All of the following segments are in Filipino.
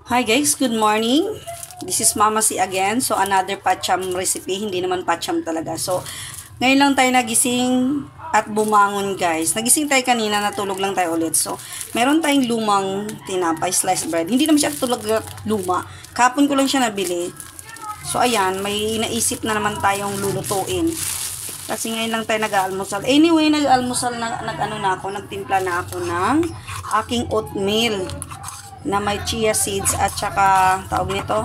Hi guys, good morning. This is Mama C again. So another pacham recipe, hindi naman pacham talaga. So ngayon lang tayo nagising at bumangon guys. Nagising tayo kanina, natulog lang tayo ulit. So meron tayong lumang tinapay, sliced bread. Hindi naman siya tulog luma. Kapon ko lang siya nabili. So ayan, may naisip na naman tayong lulutuin. Kasi ngayon lang tayo nag-aalmusal. Anyway, nag-aalmusal na, nagtimpla na ako ng aking oatmeal na may chia seeds at saka tawag nito.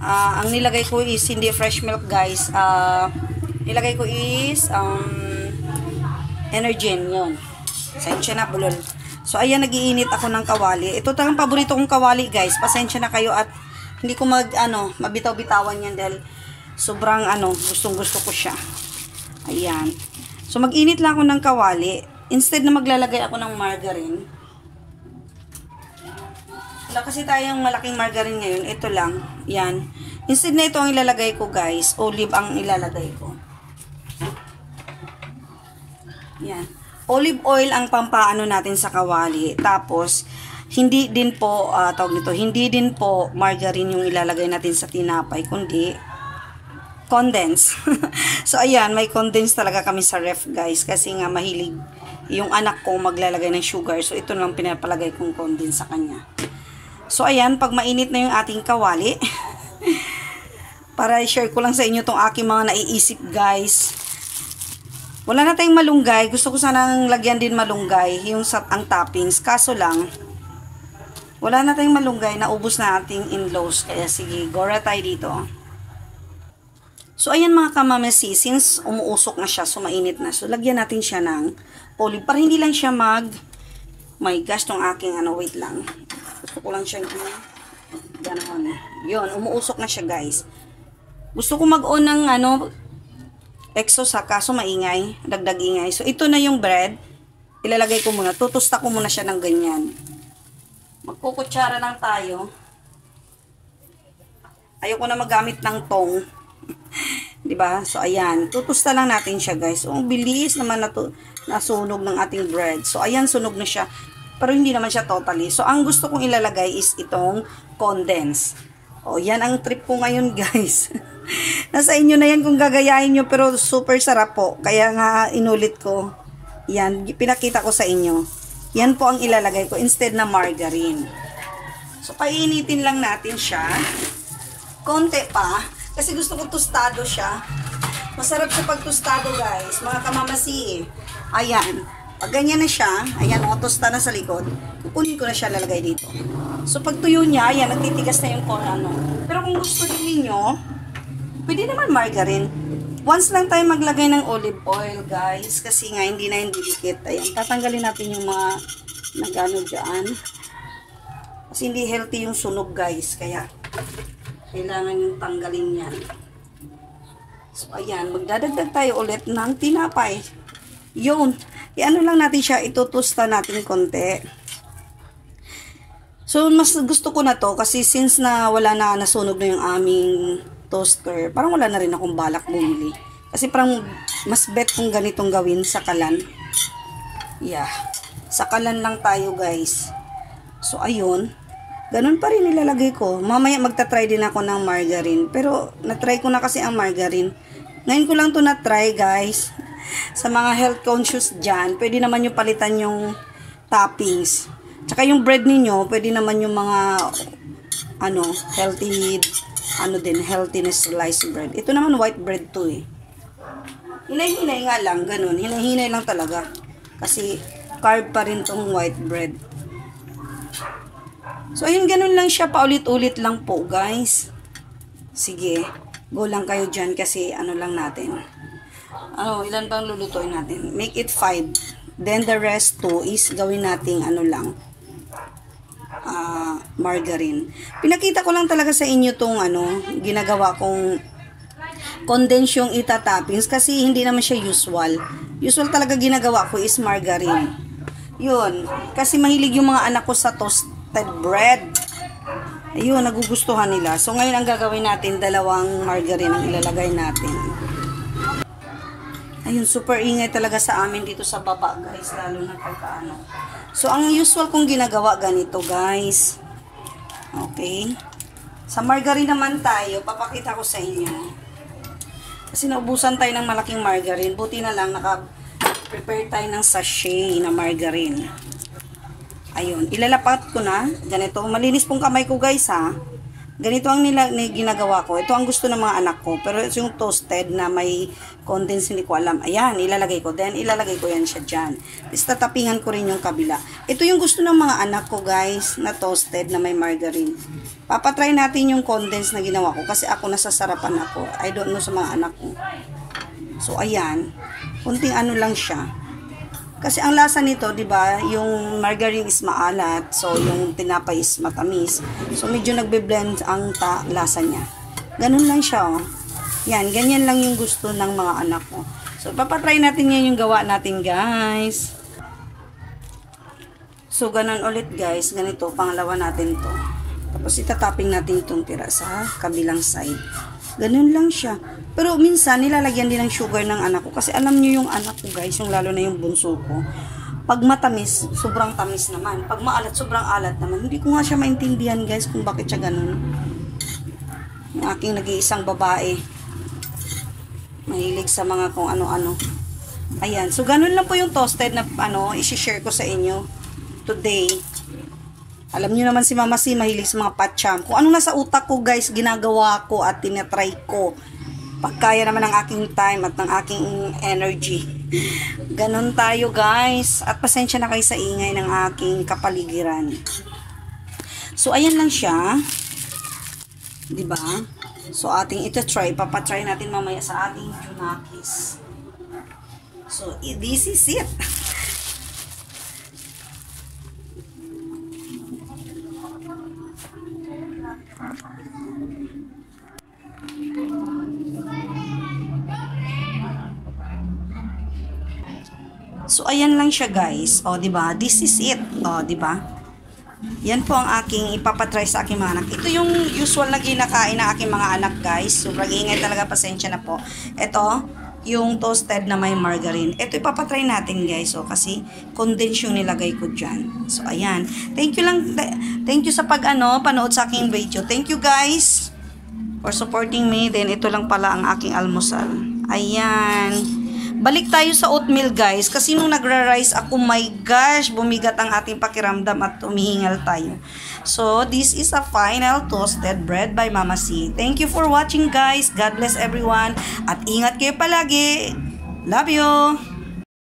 Ang nilagay ko is hindi fresh milk guys. Nilagay ko is Energen yun. Pasensya na bulol. So ayan, nagiinit ako ng kawali. Ito talagang paborito kong kawali guys. Pasensya na kayo at hindi ko mabitaw-bitawan yan dahil sobrang gustong-gusto ko siya. Ayan. So mag-init lang ako ng kawali. Instead na maglalagay ako ng margarine. Wala kasi tayong malaking margarine ngayon. Ito lang. Yan. Instead na ito ang ilalagay ko guys. Olive ang ilalagay ko. Yan. Olive oil ang pampaano natin sa kawali. Tapos, hindi din po, hindi din po margarine yung ilalagay natin sa tinapay. Kundi, condense. So, ayan. May condense talaga kami sa ref guys. Kasi nga mahilig yung anak ko maglalagay ng sugar. So, ito lang pinapalagay kong condense sa kanya. So, ayan, pag mainit na yung ating kawali, para i-share ko lang sa inyo tong aking mga naiisip, guys. Wala na tayong malunggay. Gusto ko sanang lagyan din malunggay, ang toppings. Kaso lang, wala na tayong malunggay, naubos na ating in-laws. Kaya sige, gora tayo dito. So, ayan mga kamamesi, since umuusok na siya, so mainit na. So, lagyan natin siya ng olive, para hindi lang siya my gosh, tong aking, wait lang. Gusto ko lang siyang gano'n. Yun, umuusok na siya guys. Gusto ko mag-on ng exo sa kaso maingay, dagdag ingay. So ito na yung bread. Ilalagay ko muna, tutusta ko muna siya ng ganyan. Magkukutsara lang tayo. Ayoko na magamit ng tong. 'Di ba? So ayan, tutusta lang natin siya guys. So ang bilis naman nasunog ng ating bread. So ayan, sunog na siya. Pero hindi naman siya totally. So, ang gusto kong ilalagay is itong condense. O, yan ang trip ko ngayon, guys. Nasa inyo na yan kung gagayahin nyo, pero super sarap po. Kaya nga, inulit ko. Yan, pinakita ko sa inyo. Yan po ang ilalagay ko instead na margarine. So, painitin lang natin siya. Konti pa. Kasi gusto ko tostado siya. Masarap siya pag tostado, guys. Mga kamamasi. Ayan. Pag ganyan na siya, ayan, tosta na sa likod, kukunin ko na siya, lalagay dito. So, pag tuyo niya, ayan, nagtitigas na yung Pero kung gusto niyo, pwede naman margarine. Once lang tayo maglagay ng olive oil, guys, kasi nga, hindi na yung didikit. Ayan, tatanggalin natin yung mga nagano dyan. Kasi hindi healthy yung sunog, guys, kaya kailangan yung tanggalin yan. So, ayan, magdadagdag tayo ulit ng tinapay. Yun. Iano lang natin siya, itutusta natin konti. So, mas gusto ko na to kasi since na wala na nasunog na yung aming toaster, parang wala na rin akong balak bumili. Kasi parang mas bet kung ganitong gawin sa kalan. Yeah. Sa kalan lang tayo guys. So, ayun. Ganun pa rin nilalagay ko. Mamaya magta-try din ako ng margarine. Pero, na-try ko na kasi ang margarine. Ngayon ko lang to na-try guys. Sa mga health conscious dyan, pwede naman yung palitan yung toppings. Tsaka yung bread ninyo, pwede naman yung mga healthy healthiness sliced bread. Ito naman white bread to eh. Hinay-hinay nga lang, ganun. Hinay-hinay lang talaga. Kasi carb pa rin tong white bread. So ayun, ganun lang siya, paulit-ulit lang po guys. Sige, go lang kayo dyan kasi lang natin. Ilan bang lulutuin natin? Make it 5. Then the rest 2 is gawin nating margarine. Pinakita ko lang talaga sa inyo tong ginagawa kong condense yung ita-toppings kasi hindi naman siya usual. Usual talaga ginagawa ko is margarine. Yun. Kasi mahilig yung mga anak ko sa toasted bread. Ayun, nagugustuhan nila. So ngayon ang gagawin natin, 2 margarine ang ilalagay natin. Ayun, super ingay talaga sa amin dito sa baba, guys. Lalo na pagka So, ang usual kong ginagawa ganito, guys. Okay. Sa margarine naman tayo, papakita ko sa inyo. Kasi naubusan tayo ng malaking margarine. Buti na lang naka-prepare tayo ng sachet na margarine. Ayun, ilalapat ko na. Ganito, malinis pong kamay ko guys ha. Ganito ang ginagawa ko. Ito ang gusto ng mga anak ko. Pero ito yung toasted na may condensed, hindi ko alam. Ayan, ilalagay ko. Then, ilalagay ko yan siya dyan. Tapos tatapingan ko rin yung kabila. Ito yung gusto ng mga anak ko guys, na toasted na may margarine. Papatry natin yung condensed na ginawa ko. Kasi ako nasasarapan ako. I don't know sa mga anak ko. So, ayan. Kunting ano lang siya. Kasi ang lasa nito, 'di ba, yung margarine is maalat, so yung tinapay is matamis. So medyo nagbe-blend ang lasa niya. Ganun lang siya, oh. Yan, ganyan lang yung gusto ng mga anak ko. So papatry natin yan yung gawa natin, guys. So ganun ulit, guys. Ganito, pangalawa natin 'to. Tapos itatapping natin itong tira sa kabilang side. Ganun lang siya. Pero minsan, nilalagyan din ng sugar ng anak ko. Kasi alam niyo yung anak ko guys, yung lalo na yung bunso ko. Pag matamis, sobrang tamis naman. Pag maalat, sobrang alat naman. Hindi ko nga siya maintindihan guys kung bakit siya ganun. Yung aking nag-iisang babae. Mahilig sa mga kung ano-ano. Ayan. So, ganun lang po yung toasted na isi-share ko sa inyo today. Alam niyo naman si Mama C, mahilig sa mga patcham. Kung anong nasa utak ko guys, ginagawa ko at tinatry ko. Pagkaya naman ng aking time at ng aking energy. Ganon tayo guys. At pasensya na kayo sa ingay ng aking kapaligiran. So ayan lang siya. 'Di ba? So ating ita-try. Papatry natin mamaya sa ating Junakis. So this is it. So, ayan lang siya guys. O, diba? This is it. O, diba? Yan po ang aking ipapatry sa aking mga anak. Ito yung usual na kinakain ng aking mga anak guys. Sobrang ingay talaga. Pasensya na po. Ito, yung toasted na may margarine. Ito ipapatry natin guys. O, kasi condensed yung nilagay ko dyan. So, ayan. Thank you lang. Thank you sa panood sa aking video. Thank you guys for supporting me. Then, ito lang pala ang aking almusal. Ayan. Balik tayo sa oatmeal guys, kasi nung nagra-rice ako, my gosh, bumigat ang ating pakiramdam at umihingal tayo. So, this is a final toasted bread by Mama C. Thank you for watching guys. God bless everyone. At ingat kayo palagi. Love you.